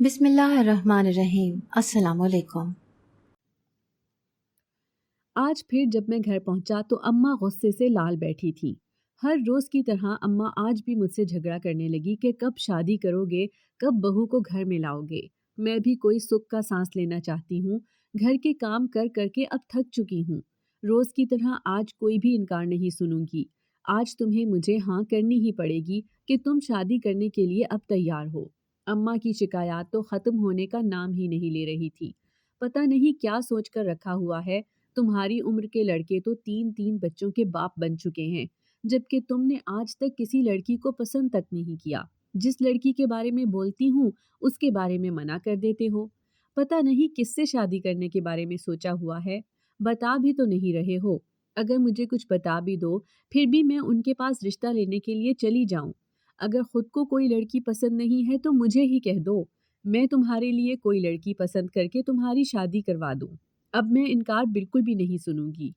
بسم اللہ الرحمن الرحیم۔ السلام علیکم۔ آج پھر جب میں گھر پہنچا تو اماں غصے سے لال بیٹھی تھی۔ ہر روز کی طرح اماں آج بھی مجھ سے جھگڑا کرنے لگی کہ کب شادی کرو گے، کب بہو کو گھر میں لاؤ گے۔ میں بھی کوئی سکھ کا سانس لینا چاہتی ہوں، گھر کے کام کر کر کے اب تھک چکی ہوں۔ روز کی طرح آج کوئی بھی انکار نہیں سنوں گی۔ آج تمہیں مجھے ہاں کرنی ہی پڑے گی کہ تم شادی کرنے کے لیے اب تیار ہو۔ اماں کی شکایات تو ختم ہونے کا نام ہی نہیں لے رہی تھی۔ پتہ نہیں کیا سوچ کر رکھا ہوا ہے، تمہاری عمر کے لڑکے تو 3 بچوں کے باپ بن چکے ہیں، جبکہ تم نے آج تک کسی لڑکی کو پسند تک نہیں کیا۔ جس لڑکی کے بارے میں بولتی ہوں اس کے بارے میں منع کر دیتے ہو۔ پتہ نہیں کس سے شادی کرنے کے بارے میں سوچا ہوا ہے، بتا بھی تو نہیں رہے ہو۔ اگر مجھے کچھ بتا بھی دو پھر بھی میں ان کے پاس رشتہ لینے کے لیے چلی جاؤں۔ اگر خود کو کوئی لڑکی پسند نہیں ہے تو مجھے ہی کہہ دو، میں تمہارے لیے کوئی لڑکی پسند کر کے تمہاری شادی کروا دوں۔ اب میں انکار بالکل بھی نہیں سنوں گی۔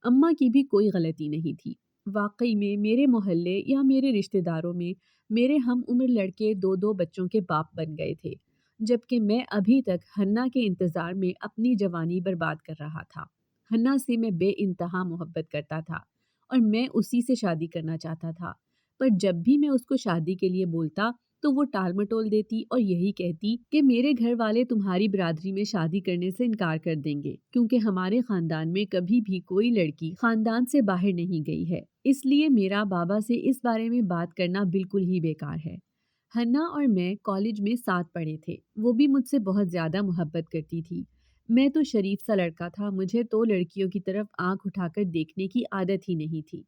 اماں کی بھی کوئی غلطی نہیں تھی۔ واقعی میں میرے محلے یا میرے رشتہ داروں میں میرے ہم عمر لڑکے 2 بچوں کے باپ بن گئے تھے، جبکہ میں ابھی تک حنا کے انتظار میں اپنی جوانی برباد کر رہا تھا۔ حنا سے میں بے انتہا محبت کرتا تھا اور میں اسی سے شادی کرنا چاہتا تھا، پر جب بھی میں اس کو شادی کے لیے بولتا تو وہ ٹال مٹول دیتی اور یہی کہتی کہ میرے گھر والے تمہاری برادری میں شادی کرنے سے انکار کر دیں گے، کیونکہ ہمارے خاندان میں کبھی بھی کوئی لڑکی خاندان سے باہر نہیں گئی ہے، اس لیے میرا بابا سے اس بارے میں بات کرنا بالکل ہی بیکار ہے۔ حنا اور میں کالج میں ساتھ پڑھے تھے، وہ بھی مجھ سے بہت زیادہ محبت کرتی تھی۔ میں تو شریف سا لڑکا تھا، مجھے تو لڑکیوں کی طرف آنکھ اٹھا کر دیکھنے کی عادت ہی نہیں تھی۔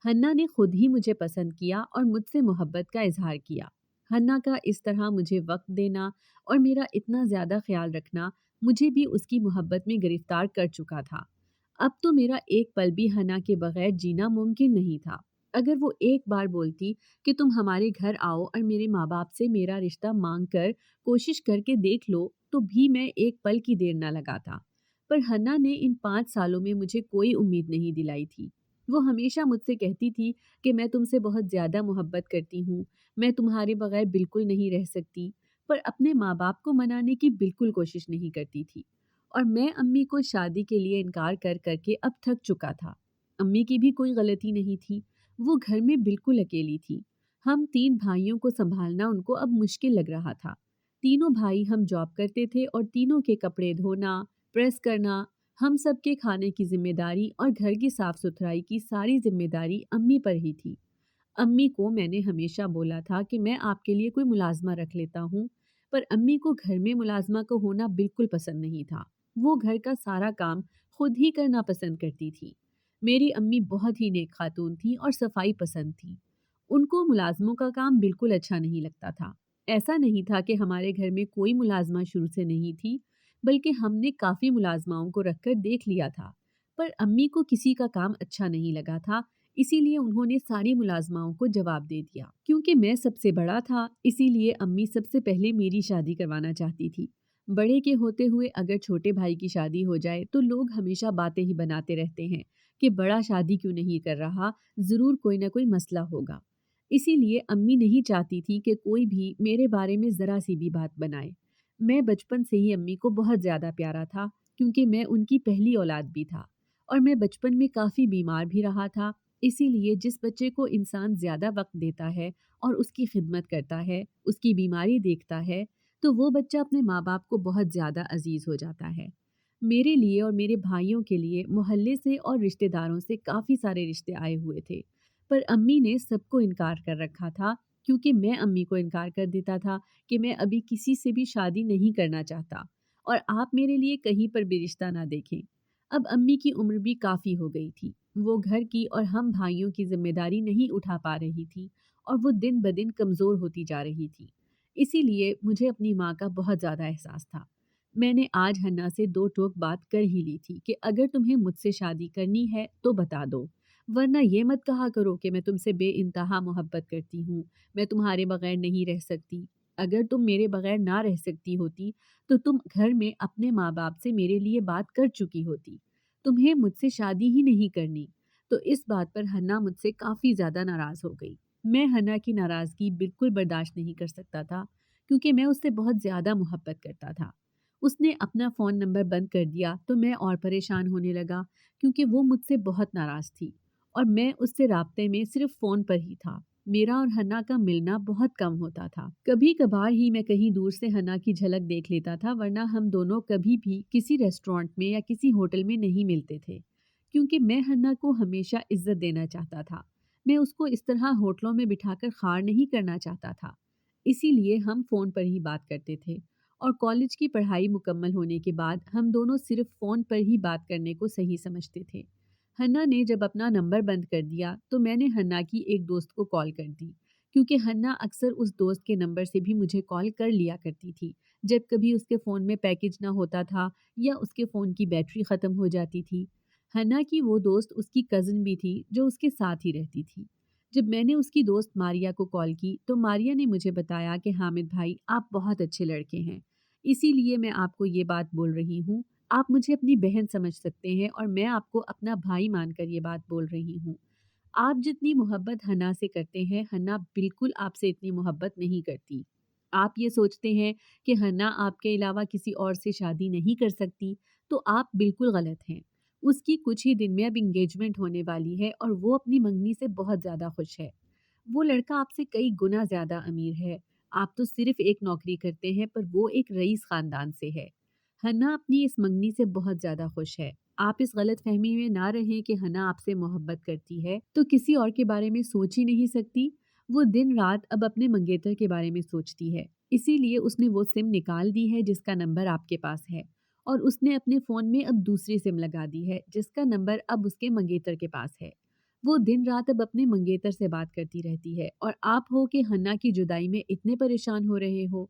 حنا نے خود ہی مجھے پسند کیا اور مجھ سے محبت کا اظہار کیا۔ حنا کا اس طرح مجھے وقت دینا اور میرا اتنا زیادہ خیال رکھنا مجھے بھی اس کی محبت میں گرفتار کر چکا تھا۔ اب تو میرا ایک پل بھی حنا کے بغیر جینا ممکن نہیں تھا۔ اگر وہ ایک بار بولتی کہ تم ہمارے گھر آؤ اور میرے ماں باپ سے میرا رشتہ مانگ کر کوشش کر کے دیکھ لو تو بھی میں ایک پل کی دیر نہ لگاتا، پر حنا نے ان 5 سالوں میں مجھے کوئی امید نہیں دلائی تھی۔ وہ ہمیشہ مجھ سے کہتی تھی کہ میں تم سے بہت زیادہ محبت کرتی ہوں، میں تمہارے بغیر بالکل نہیں رہ سکتی، پر اپنے ماں باپ کو منانے کی بالکل کوشش نہیں کرتی تھی۔ اور میں امی کو شادی کے لیے انکار کر کر کے اب تھک چکا تھا۔ امی کی بھی کوئی غلطی نہیں تھی، وہ گھر میں بالکل اکیلی تھی۔ ہم 3 بھائیوں کو سنبھالنا ان کو اب مشکل لگ رہا تھا۔ تینوں بھائی ہم جاب کرتے تھے اور تینوں کے کپڑے دھونا، پریس کرنا، ہم سب کے کھانے کی ذمہ داری اور گھر کی صاف ستھرائی کی ساری ذمہ داری امی پر ہی تھی۔ امی کو میں نے ہمیشہ بولا تھا کہ میں آپ کے لیے کوئی ملازمہ رکھ لیتا ہوں، پر امی کو گھر میں ملازمہ کو ہونا بالکل پسند نہیں تھا۔ وہ گھر کا سارا کام خود ہی کرنا پسند کرتی تھی۔ میری امی بہت ہی نیک خاتون تھی اور صفائی پسند تھی۔ ان کو ملازموں کا کام بالکل اچھا نہیں لگتا تھا۔ ایسا نہیں تھا کہ ہمارے گھر میں کوئی ملازمہ شروع سے نہیں تھی، بلکہ ہم نے کافی ملازماؤں کو رکھ کر دیکھ لیا تھا، پر امی کو کسی کا کام اچھا نہیں لگا تھا، اسی لیے انہوں نے ساری ملازماؤں کو جواب دے دیا۔ کیونکہ میں سب سے بڑا تھا، اسی لیے امی سب سے پہلے میری شادی کروانا چاہتی تھی۔ بڑے کے ہوتے ہوئے اگر چھوٹے بھائی کی شادی ہو جائے تو لوگ ہمیشہ باتیں ہی بناتے رہتے ہیں کہ بڑا شادی کیوں نہیں کر رہا، ضرور کوئی نہ کوئی مسئلہ ہوگا۔ اسی لیے امی نہیں چاہتی تھی کہ کوئی بھی میرے بارے میں ذرا سی بھی بات بنائے۔ میں بچپن سے ہی امی کو بہت زیادہ پیارا تھا، کیونکہ میں ان کی پہلی اولاد بھی تھا، اور میں بچپن میں کافی بیمار بھی رہا تھا۔ اسی لیے جس بچے کو انسان زیادہ وقت دیتا ہے اور اس کی خدمت کرتا ہے، اس کی بیماری دیکھتا ہے، تو وہ بچہ اپنے ماں باپ کو بہت زیادہ عزیز ہو جاتا ہے۔ میرے لیے اور میرے بھائیوں کے لیے محلے سے اور رشتہ داروں سے کافی سارے رشتے آئے ہوئے تھے، پر امی نے سب کو انکار کر رکھا تھا، کیونکہ میں امی کو انکار کر دیتا تھا کہ میں ابھی کسی سے بھی شادی نہیں کرنا چاہتا، اور آپ میرے لیے کہیں پر بھی رشتہ نہ دیکھیں۔ اب امی کی عمر بھی کافی ہو گئی تھی، وہ گھر کی اور ہم بھائیوں کی ذمہ داری نہیں اٹھا پا رہی تھی، اور وہ دن بدن کمزور ہوتی جا رہی تھی۔ اسی لیے مجھے اپنی ماں کا بہت زیادہ احساس تھا۔ میں نے آج حنا سے 2 ٹوک بات کر ہی لی تھی کہ اگر تمہیں مجھ سے شادی کرنی ہے تو بتا دو، ورنہ یہ مت کہا کرو کہ میں تم سے بے انتہا محبت کرتی ہوں، میں تمہارے بغیر نہیں رہ سکتی۔ اگر تم میرے بغیر نہ رہ سکتی ہوتی تو تم گھر میں اپنے ماں باپ سے میرے لیے بات کر چکی ہوتی۔ تمہیں مجھ سے شادی ہی نہیں کرنی۔ تو اس بات پر حنا مجھ سے کافی زیادہ ناراض ہو گئی۔ میں حنا کی ناراضگی بالکل برداشت نہیں کر سکتا تھا، کیونکہ میں اس سے بہت زیادہ محبت کرتا تھا۔ اس نے اپنا فون نمبر بند کر دیا تو میں اور پریشان ہونے لگا کیونکہ وہ مجھ سے بہت ناراض تھی اور میں اس سے رابطے میں صرف فون پر ہی تھا۔ میرا اور ہنا کا ملنا بہت کم ہوتا تھا۔ کبھی کبھار ہی میں کہیں دور سے ہنا کی جھلک دیکھ لیتا تھا، ورنہ ہم دونوں کبھی بھی کسی ریسٹورانٹ میں یا کسی ہوٹل میں نہیں ملتے تھے، کیونکہ میں ہنا کو ہمیشہ عزت دینا چاہتا تھا۔ میں اس کو اس طرح ہوٹلوں میں بٹھا کر خوار نہیں کرنا چاہتا تھا، اسی لیے ہم فون پر ہی بات کرتے تھے۔ اور کالج کی پڑھائی مکمل ہونے کے بعد ہم دونوں صرف فون پر ہی بات کرنے کو صحیح سمجھتے تھے۔ ہنا نے جب اپنا نمبر بند کر دیا تو میں نے ہنا کی ایک دوست کو کال کر دی، کیونکہ ہنا اکثر اس دوست کے نمبر سے بھی مجھے کال کر لیا کرتی تھی جب کبھی اس کے فون میں پیکج نہ ہوتا تھا یا اس کے فون کی بیٹری ختم ہو جاتی تھی۔ ہنا کی وہ دوست اس کی کزن بھی تھی جو اس کے ساتھ ہی رہتی تھی۔ جب میں نے اس کی دوست ماریا کو کال کی تو ماریا نے مجھے بتایا کہ حامد بھائی آپ بہت اچھے لڑکے ہیں، اسی لیے میں آپ کو یہ بات بول رہی ہوں۔ آپ مجھے اپنی بہن سمجھ سکتے ہیں اور میں آپ کو اپنا بھائی مان کر یہ بات بول رہی ہوں۔ آپ جتنی محبت ہنا سے کرتے ہیں، ہنا بالکل آپ سے اتنی محبت نہیں کرتی۔ آپ یہ سوچتے ہیں کہ ہنا آپ کے علاوہ کسی اور سے شادی نہیں کر سکتی، تو آپ بالکل غلط ہیں۔ اس کی کچھ ہی دن میں اب انگیجمنٹ ہونے والی ہے اور وہ اپنی منگنی سے بہت زیادہ خوش ہے۔ وہ لڑکا آپ سے کئی گنا زیادہ امیر ہے۔ آپ تو صرف ایک نوکری کرتے ہیں، پر وہ ایک رئیس خاندان سے ہے۔ ہنا اپنی اس منگنی سے بہت زیادہ خوش ہے۔ آپ اس غلط فہمی میں نہ رہیں کہ ہنا آپ سے محبت کرتی ہے تو کسی اور کے بارے میں سوچ ہی نہیں سکتی۔ وہ دن رات اب اپنے منگیتر کے بارے میں سوچتی ہے، اسی لیے اس نے وہ سم نکال دی ہے جس کا نمبر آپ کے پاس ہے، اور اس نے اپنے فون میں اب دوسری سم لگا دی ہے جس کا نمبر اب اس کے منگیتر کے پاس ہے۔ وہ دن رات اب اپنے منگیتر سے بات کرتی رہتی ہے، اور آپ ہو کہ ہنا کی جدائی میں اتنے پریشان ہو رہے ہو۔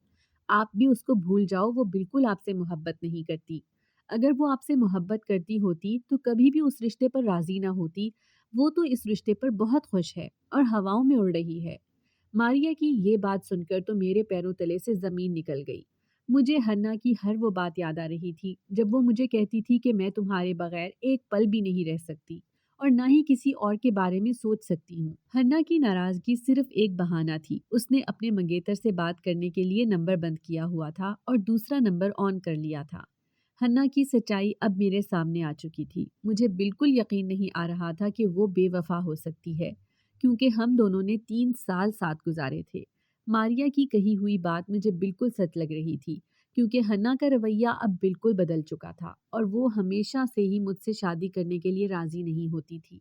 آپ بھی اس کو بھول جاؤ، وہ بالکل آپ سے محبت نہیں کرتی۔ اگر وہ آپ سے محبت کرتی ہوتی تو کبھی بھی اس رشتے پر راضی نہ ہوتی۔ وہ تو اس رشتے پر بہت خوش ہے اور ہواؤں میں اڑ رہی ہے۔ ماریا کی یہ بات سن کر تو میرے پیروں تلے سے زمین نکل گئی۔ مجھے ہنا کی ہر وہ بات یاد آ رہی تھی جب وہ مجھے کہتی تھی کہ میں تمہارے بغیر ایک پل بھی نہیں رہ سکتی اور نہ ہی کسی اور کے بارے میں سوچ سکتی ہوں۔ ہنا کی ناراضگی صرف ایک بہانہ تھی۔ اس نے اپنے منگیتر سے بات کرنے کے لیے نمبر بند کیا ہوا تھا اور دوسرا نمبر آن کر لیا تھا۔ ہنا کی سچائی اب میرے سامنے آ چکی تھی۔ مجھے بالکل یقین نہیں آ رہا تھا کہ وہ بے وفا ہو سکتی ہے، کیونکہ ہم دونوں نے 3 سال ساتھ گزارے تھے۔ ماریا کی کہی ہوئی بات مجھے بالکل سچ لگ رہی تھی، کیونکہ ہنا کا رویہ اب بالکل بدل چکا تھا اور وہ ہمیشہ سے ہی مجھ سے شادی کرنے کے لیے راضی نہیں ہوتی تھی۔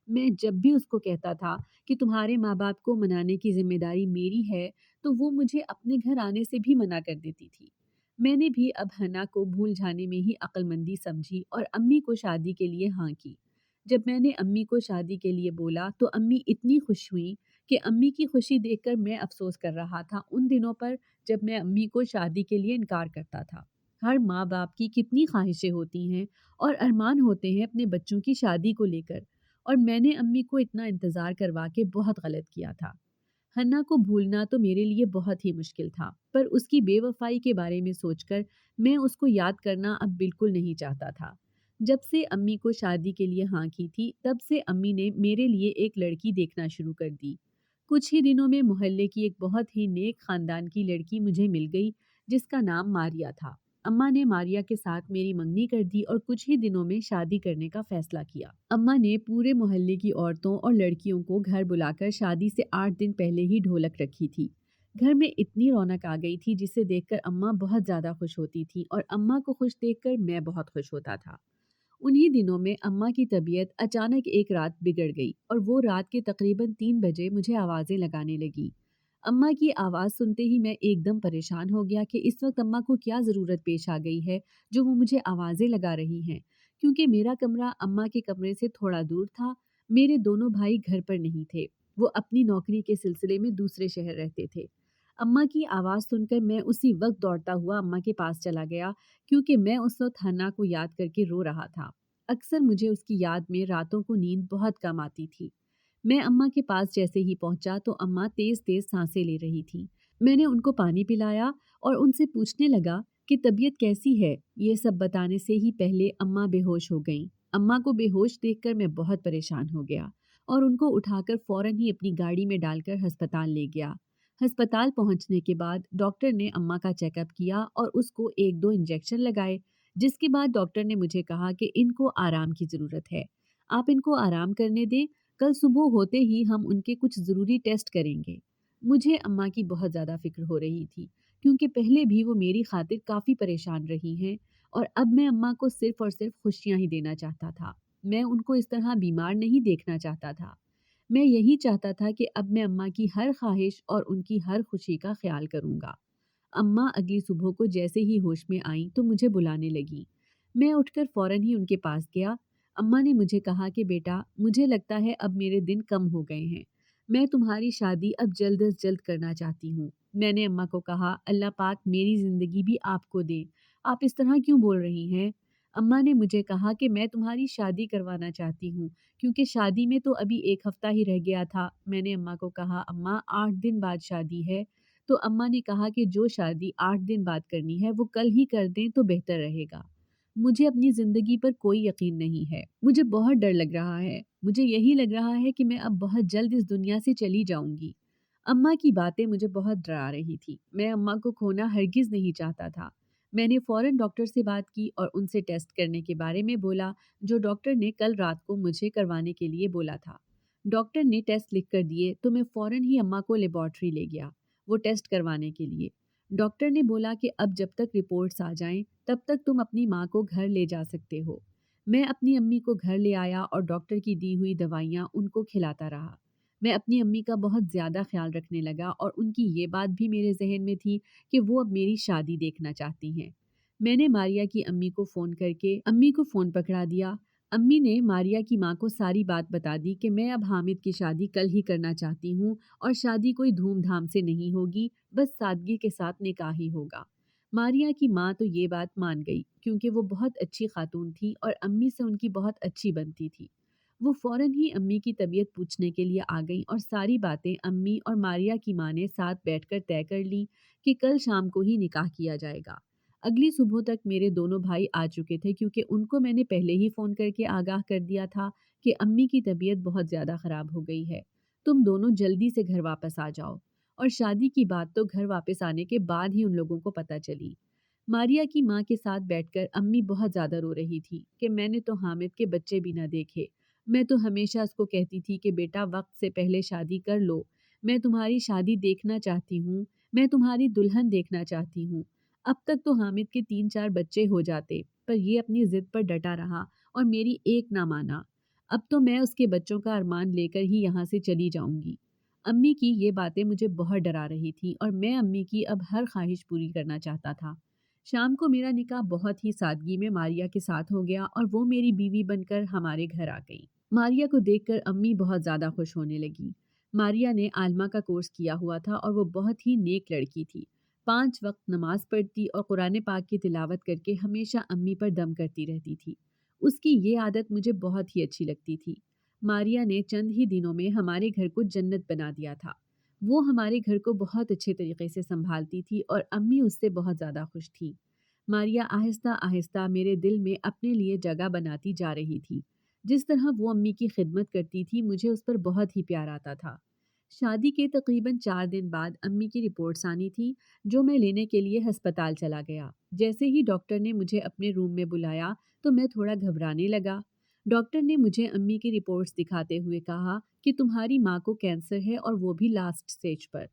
میں جب بھی اس کو کہتا تھا کہ تمہارے ماں باپ کو منانے کی ذمہ داری میری ہے، تو وہ مجھے اپنے گھر آنے سے بھی منع کر دیتی تھی۔ میں نے بھی اب ہنا کو بھول جانے میں ہی عقل مندی سمجھی اور امی کو شادی کے لیے ہاں کی۔ جب میں نے امی کو شادی کے لیے بولا تو امی اتنی خوش ہوئی کہ امی کی خوشی دیکھ کر میں افسوس کر رہا تھا ان دنوں پر جب میں امی کو شادی کے لیے انکار کرتا تھا۔ ہر ماں باپ کی کتنی خواہشیں ہوتی ہیں اور ارمان ہوتے ہیں اپنے بچوں کی شادی کو لے کر، اور میں نے امی کو اتنا انتظار کروا کے بہت غلط کیا تھا۔ ہنا کو بھولنا تو میرے لیے بہت ہی مشکل تھا، پر اس کی بے وفائی کے بارے میں سوچ کر میں اس کو یاد کرنا اب بالکل نہیں چاہتا تھا۔ جب سے امی کو شادی کے لیے ہاں کی تھی، تب سے امی نے میرے لیے ایک لڑکی دیکھنا شروع کر دی۔ کچھ ہی دنوں میں محلے کی ایک بہت ہی نیک خاندان کی لڑکی مجھے مل گئی جس کا نام ماریا تھا۔ اماں نے ماریا کے ساتھ میری منگنی کر دی اور کچھ ہی دنوں میں شادی کرنے کا فیصلہ کیا۔ اماں نے پورے محلے کی عورتوں اور لڑکیوں کو گھر بلا کر شادی سے 8 دن پہلے ہی ڈھولک رکھی تھی۔ گھر میں اتنی رونق آ گئی تھی جسے دیکھ کر اماں بہت زیادہ خوش ہوتی تھی اور اماں کو خوش دیکھ کر میں بہت خوش ہوتا تھا۔ انہی دنوں میں اماں کی طبیعت اچانک ایک رات بگڑ گئی اور وہ رات کے تقریباً 3 بجے مجھے آوازیں لگانے لگی۔ اماں کی آواز سنتے ہی میں ایک دم پریشان ہو گیا کہ اس وقت اماں کو کیا ضرورت پیش آ گئی ہے جو وہ مجھے آوازیں لگا رہی ہیں، کیونکہ میرا کمرہ اماں کے کمرے سے تھوڑا دور تھا۔ میرے دونوں بھائی گھر پر نہیں تھے، وہ اپنی نوکری کے سلسلے میں دوسرے شہر رہتے تھے۔ اماں کی آواز سن کر میں اسی وقت دوڑتا ہوا اماں کے پاس چلا گیا، کیونکہ میں اس وقت ہنا کو یاد کر کے رو رہا تھا۔ اکثر مجھے اس کی یاد میں راتوں کو نیند بہت کم آتی تھی۔ میں اماں کے پاس جیسے ہی پہنچا تو اماں تیز تیز سانسیں لے رہی تھیں۔ میں نے ان کو پانی پلایا اور ان سے پوچھنے لگا کہ طبیعت کیسی ہے۔ یہ سب بتانے سے ہی پہلے اماں بے ہوش ہو گئیں۔ اماں کو بے ہوش دیکھ کر میں بہت پریشان ہو گیا اور ان کو اٹھا کر فوراً ہی اپنی گاڑی میں ڈال کر ہسپتال لے گیا۔ ہسپتال پہنچنے کے بعد ڈاکٹر نے اماں کا چیک اپ کیا اور اس کو 1-2 انجیکشن لگائے، جس کے بعد ڈاکٹر نے مجھے کہا کہ ان کو آرام کی ضرورت ہے۔ آپ ان کو آرام کرنے دیں، کل صبح ہوتے ہی ہم ان کے کچھ ضروری ٹیسٹ کریں گے۔ مجھے اماں کی بہت زیادہ فکر ہو رہی تھی، کیونکہ پہلے بھی وہ میری خاطر کافی پریشان رہی ہیں اور اب میں اماں کو صرف اور صرف خوشیاں ہی دینا چاہتا تھا۔ میں ان کو اس طرح بیمار نہیں دیکھنا چاہتا تھا۔ میں یہی چاہتا تھا کہ اب میں اماں کی ہر خواہش اور ان کی ہر خوشی کا خیال کروں گا۔ اماں اگلی صبح کو جیسے ہی ہوش میں آئیں تو مجھے بلانے لگی۔ میں اٹھ کر فوراً ہی ان کے پاس گیا۔ اماں نے مجھے کہا کہ بیٹا، مجھے لگتا ہے اب میرے دن کم ہو گئے ہیں۔ میں تمہاری شادی اب جلد از جلد کرنا چاہتی ہوں۔ میں نے اماں کو کہا، اللہ پاک میری زندگی بھی آپ کو دے، آپ اس طرح کیوں بول رہی ہیں؟ اماں نے مجھے کہا کہ میں تمہاری شادی کروانا چاہتی ہوں، کیونکہ شادی میں تو ابھی 1 ہفتہ ہی رہ گیا تھا۔ میں نے اماں کو کہا، اماں 8 دن بعد شادی ہے۔ تو اماں نے کہا کہ جو شادی 8 دن بعد کرنی ہے وہ کل ہی کر دیں تو بہتر رہے گا۔ مجھے اپنی زندگی پر کوئی یقین نہیں ہے، مجھے بہت ڈر لگ رہا ہے، مجھے یہی لگ رہا ہے کہ میں اب بہت جلد اس دنیا سے چلی جاؤں گی۔ اماں کی باتیں مجھے بہت ڈرا رہی تھی، میں اماں کو کھونا ہرگز نہیں چاہتا تھا۔ میں نے فوراً ڈاکٹر سے بات کی اور ان سے ٹیسٹ کرنے کے بارے میں بولا جو ڈاکٹر نے کل رات کو مجھے کروانے کے لیے بولا تھا۔ ڈاکٹر نے ٹیسٹ لکھ کر دیے تو میں فوراً ہی اماں کو لیبارٹری لے گیا وہ ٹیسٹ کروانے کے لیے۔ ڈاکٹر نے بولا کہ اب جب تک رپورٹس آ جائیں تب تک تم اپنی ماں کو گھر لے جا سکتے ہو۔ میں اپنی امی کو گھر لے آیا اور ڈاکٹر کی دی ہوئی دوائیاں ان کو کھلاتا رہا۔ میں اپنی امی کا بہت زیادہ خیال رکھنے لگا اور ان کی یہ بات بھی میرے ذہن میں تھی کہ وہ اب میری شادی دیکھنا چاہتی ہیں۔ میں نے ماریا کی امی کو فون کر کے امی کو فون پکڑا دیا۔ امی نے ماریا کی ماں کو ساری بات بتا دی کہ میں اب حامد کی شادی کل ہی کرنا چاہتی ہوں اور شادی کوئی دھوم دھام سے نہیں ہوگی، بس سادگی کے ساتھ نکاح ہی ہوگا۔ ماریا کی ماں تو یہ بات مان گئی کیونکہ وہ بہت اچھی خاتون تھی اور امی سے ان کی بہت اچھی بنتی تھی۔ وہ فوراً ہی امی کی طبیعت پوچھنے کے لیے آ گئیں اور ساری باتیں امی اور ماریا کی ماں نے ساتھ بیٹھ کر طے کر لی کہ کل شام کو ہی نکاح کیا جائے گا۔ اگلی صبح تک میرے دونوں بھائی آ چکے تھے کیونکہ ان کو میں نے پہلے ہی فون کر کے آگاہ کر دیا تھا کہ امی کی طبیعت بہت زیادہ خراب ہو گئی ہے، تم دونوں جلدی سے گھر واپس آ جاؤ۔ اور شادی کی بات تو گھر واپس آنے کے بعد ہی ان لوگوں کو پتہ چلی۔ ماریا کی ماں کے ساتھ بیٹھ کر امی بہت زیادہ رو رہی تھی کہ میں نے تو حامد کے بچے بھی نہ دیکھے، میں تو ہمیشہ اس کو کہتی تھی کہ بیٹا وقت سے پہلے شادی کر لو، میں تمہاری شادی دیکھنا چاہتی ہوں، میں تمہاری دلہن دیکھنا چاہتی ہوں۔ اب تک تو حامد کے 3-4 بچے ہو جاتے، پر یہ اپنی ضد پر ڈٹا رہا اور میری ایک نہ مانا۔ اب تو میں اس کے بچوں کا ارمان لے کر ہی یہاں سے چلی جاؤں گی۔ امی کی یہ باتیں مجھے بہت ڈرا رہی تھیں اور میں امی کی اب ہر خواہش پوری کرنا چاہتا تھا۔ شام کو میرا نکاح بہت ہی سادگی میں ماریا کے ساتھ ہو گیا اور وہ میری بیوی بن کر ہمارے گھر آ گئی۔ ماریا کو دیکھ کر امی بہت زیادہ خوش ہونے لگی۔ ماریا نے عالمہ کا کورس کیا ہوا تھا اور وہ بہت ہی نیک لڑکی تھی۔ 5 وقت نماز پڑھتی اور قرآن پاک کی تلاوت کر کے ہمیشہ امی پر دم کرتی رہتی تھی۔ اس کی یہ عادت مجھے بہت ہی اچھی لگتی تھی۔ ماریا نے چند ہی دنوں میں ہمارے گھر کو جنت بنا دیا تھا۔ وہ ہمارے گھر کو بہت اچھے طریقے سے سنبھالتی تھی اور امی اس سے بہت زیادہ خوش تھی۔ ماریا آہستہ آہستہ میرے دل میں اپنے لیے جگہ بناتی جا رہی تھی۔ جس طرح وہ امی کی خدمت کرتی تھی مجھے اس پر بہت ہی پیار آتا تھا۔ شادی کے تقریباً 4 دن بعد امی کی رپورٹس آنی تھی جو میں لینے کے لیے ہسپتال چلا گیا۔ جیسے ہی ڈاکٹر نے مجھے اپنے روم میں بلایا تو میں تھوڑا گھبرانے لگا۔ ڈاکٹر نے مجھے امی کی رپورٹس دکھاتے ہوئے کہا کہ تمہاری ماں کو کینسر ہے اور وہ بھی لاسٹ سٹیج پر۔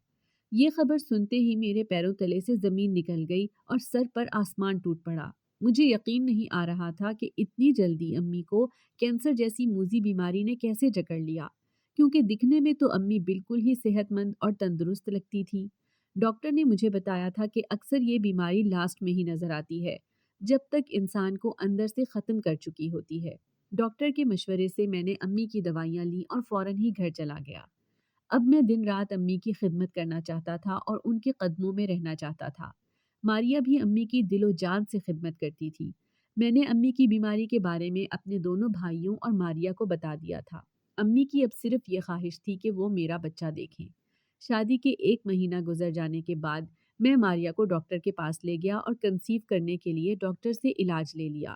یہ خبر سنتے ہی میرے پیروں تلے سے زمین نکل گئی اور سر پر آسمان ٹوٹ پڑا۔ مجھے یقین نہیں آ رہا تھا کہ اتنی جلدی امی کو کینسر جیسی موذی بیماری نے کیسے جکڑ لیا، کیونکہ دکھنے میں تو امی بالکل ہی صحت مند اور تندرست لگتی تھی۔ ڈاکٹر نے مجھے بتایا تھا کہ اکثر یہ بیماری لاسٹ میں ہی نظر آتی ہے، جب تک انسان کو اندر سے ختم کر چکی ہوتی ہے۔ ڈاکٹر کے مشورے سے میں نے امی کی دوائیاں لیں اور فوراً ہی گھر چلا گیا۔ اب میں دن رات امی کی خدمت کرنا چاہتا تھا اور ان کے قدموں میں رہنا چاہتا تھا۔ ماریا بھی امی کی دل و جان سے خدمت کرتی تھی۔ میں نے امی کی بیماری کے بارے میں اپنے دونوں بھائیوں اور ماریا کو بتا دیا تھا۔ امی کی اب صرف یہ خواہش تھی کہ وہ میرا بچہ دیکھیں۔ شادی کے 1 مہینہ گزر جانے کے بعد میں ماریا کو ڈاکٹر کے پاس لے گیا اور کنسیو کرنے کے لیے ڈاکٹر سے علاج لے لیا۔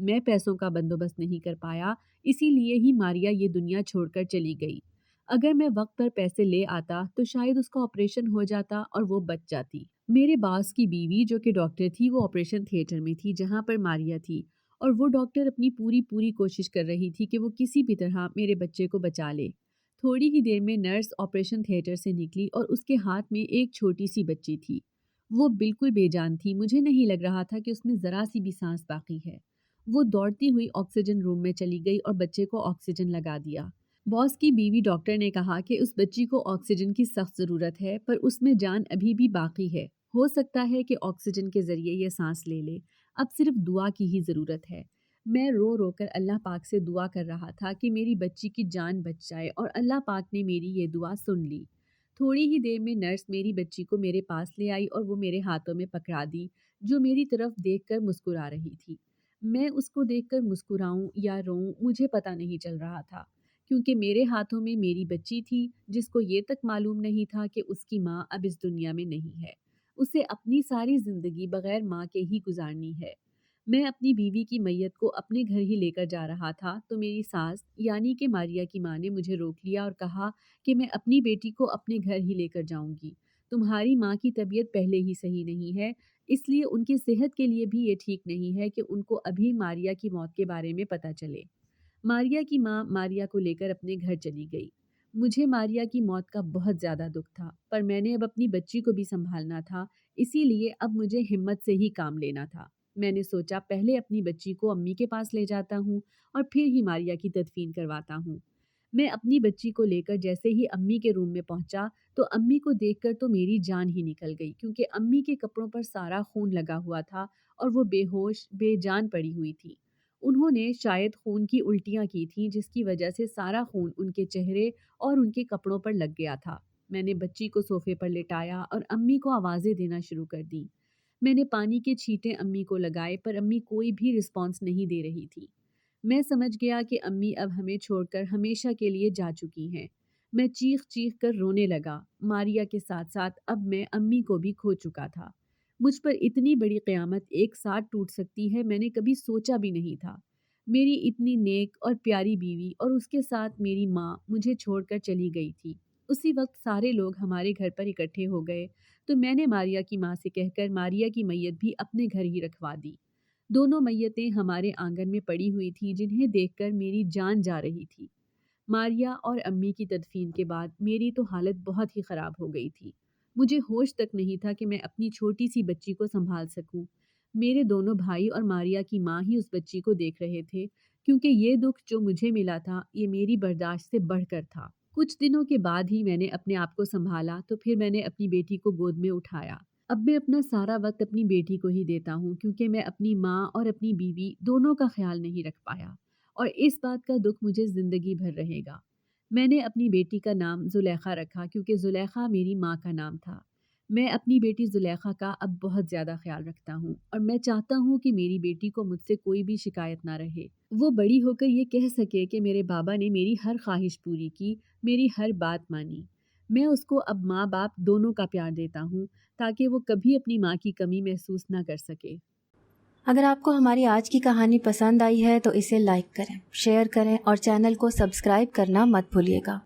میں پیسوں کا بندوبست نہیں کر پایا، اسی لیے ہی ماریا یہ دنیا چھوڑ کر چلی گئی۔ اگر میں وقت پر پیسے لے آتا تو شاید اس کا آپریشن ہو جاتا اور وہ بچ جاتی۔ میرے باس کی بیوی جو کہ ڈاکٹر تھی وہ آپریشن تھیٹر میں تھی جہاں پر ماریا تھی، اور وہ ڈاکٹر اپنی پوری کوشش کر رہی تھی کہ وہ کسی بھی طرح میرے بچے کو بچا لے۔ تھوڑی ہی دیر میں نرس آپریشن تھیٹر سے نکلی اور اس کے ہاتھ میں ایک چھوٹی سی بچی تھی۔ وہ بالکل بے جان تھی، مجھے نہیں لگ رہا تھا کہ اس میں ذرا سی بھی سانس باقی ہے۔ وہ دوڑتی ہوئی آکسیجن روم میں چلی گئی اور بچے کو آکسیجن لگا دیا۔ باس کی بیوی ڈاکٹر نے کہا کہ اس بچی کو آکسیجن کی سخت ضرورت ہے، پر اس میں جان ابھی بھی باقی ہے، ہو سکتا ہے کہ آکسیجن کے ذریعے یہ سانس لے لے، اب صرف دعا کی ہی ضرورت ہے۔ میں رو رو کر اللہ پاک سے دعا کر رہا تھا کہ میری بچی کی جان بچ جائے، اور اللہ پاک نے میری یہ دعا سن لی۔ تھوڑی ہی دیر میں نرس میری بچی کو میرے پاس لے آئی اور وہ میرے ہاتھوں میں پکڑا دی، جو میری طرف دیکھ کر مسکرا رہی تھی۔ میں اس کو دیکھ کر مسکراؤں یا روؤں مجھے پتہ نہیں چل رہا تھا، کیونکہ میرے ہاتھوں میں میری بچی تھی جس کو یہ تک معلوم نہیں تھا کہ اس کی ماں اب اس دنیا میں نہیں ہے۔ اسے اپنی ساری زندگی بغیر ماں کے ہی گزارنی ہے۔ میں اپنی بیوی کی میت کو اپنے گھر ہی لے کر جا رہا تھا تو میری ساس یعنی کہ ماریا کی ماں نے مجھے روک لیا اور کہا کہ میں اپنی بیٹی کو اپنے گھر ہی لے کر جاؤں گی۔ تمہاری ماں کی طبیعت پہلے ہی صحیح نہیں ہے، اس لیے ان کی صحت کے لیے بھی یہ ٹھیک نہیں ہے کہ ان کو ابھی ماریا کی موت کے بارے میں پتہ چلے۔ ماریا کی ماں ماریا کو لے کر اپنے گھر چلی گئی۔ مجھے ماریا کی موت کا بہت زیادہ دکھ تھا، پر میں نے اب اپنی بچی کو بھی سنبھالنا تھا، اسی لیے اب مجھے ہمت سے ہی کام لینا تھا۔ میں نے سوچا پہلے اپنی بچی کو امی کے پاس لے جاتا ہوں اور پھر ہی ماریا کی تدفین کرواتا ہوں۔ میں اپنی بچی کو لے کر جیسے ہی امی کے روم میں پہنچا تو امی کو دیکھ کر تو میری جان ہی نکل گئی، کیونکہ امی کے کپڑوں پر سارا خون لگا ہوا تھا اور وہ بے ہوش بے جان پڑی ہوئی تھی۔ انہوں نے شاید خون کی الٹیاں کی تھیں جس کی وجہ سے سارا خون ان کے چہرے اور ان کے کپڑوں پر لگ گیا تھا۔ میں نے بچی کو صوفے پر لٹایا اور امی کو آوازیں دینا شروع کر دیں۔ میں نے پانی کے چھینٹے امی کو لگائے پر امی کوئی بھی رسپانس نہیں دے رہی تھی۔ میں سمجھ گیا کہ امی اب ہمیں چھوڑ کر ہمیشہ کے لیے جا چکی ہیں۔ میں چیخ چیخ کر رونے لگا۔ ماریا کے ساتھ ساتھ اب میں امی کو بھی کھو چکا تھا۔ مجھ پر اتنی بڑی قیامت ایک ساتھ ٹوٹ سکتی ہے میں نے کبھی سوچا بھی نہیں تھا۔ میری اتنی نیک اور پیاری بیوی اور اس کے ساتھ میری ماں مجھے چھوڑ کر چلی گئی تھی۔ اسی وقت سارے لوگ ہمارے گھر پر اکٹھے ہو گئے تو میں نے ماریا کی ماں سے کہہ کر ماریا کی میت بھی اپنے گھر ہی رکھوا دی۔ دونوں میتیں ہمارے آنگن میں پڑی ہوئی تھیں جنہیں دیکھ کر میری جان جا رہی تھی۔ ماریا اور امی کی تدفین کے بعد میری تو حالت بہت ہی خراب ہو گئی تھی۔ مجھے ہوش تک نہیں تھا کہ میں اپنی چھوٹی سی بچی کو سنبھال سکوں۔ میرے دونوں بھائی اور ماریا کی ماں ہی اس بچی کو دیکھ رہے تھے، کیونکہ یہ دکھ جو مجھے ملا تھا یہ میری برداشت سے بڑھ کر تھا۔ کچھ دنوں کے بعد ہی میں نے اپنے آپ کو سنبھالا تو پھر میں نے اپنی بیٹی کو گود میں اٹھایا۔ اب میں اپنا سارا وقت اپنی بیٹی کو ہی دیتا ہوں، کیونکہ میں اپنی ماں اور اپنی بیوی دونوں کا خیال نہیں رکھ پایا، اور اس بات کا دکھ مجھے زندگی بھر رہے گا۔ میں نے اپنی بیٹی کا نام زلیخا رکھا کیونکہ زلیخا میری ماں کا نام تھا۔ میں اپنی بیٹی زلیخا کا اب بہت زیادہ خیال رکھتا ہوں اور میں چاہتا ہوں کہ میری بیٹی کو مجھ سے کوئی بھی شکایت نہ رہے۔ وہ بڑی ہو کر یہ کہہ سکے کہ میرے بابا نے میری ہر خواہش پوری کی، میری ہر بات مانی۔ میں اس کو اب ماں باپ دونوں کا پیار دیتا ہوں تاکہ وہ کبھی اپنی ماں کی کمی محسوس نہ کر سکے۔ اگر آپ کو ہماری آج کی کہانی پسند آئی ہے تو اسے لائک کریں، شیئر کریں اور چینل کو سبسکرائب کرنا مت بھولیے گا۔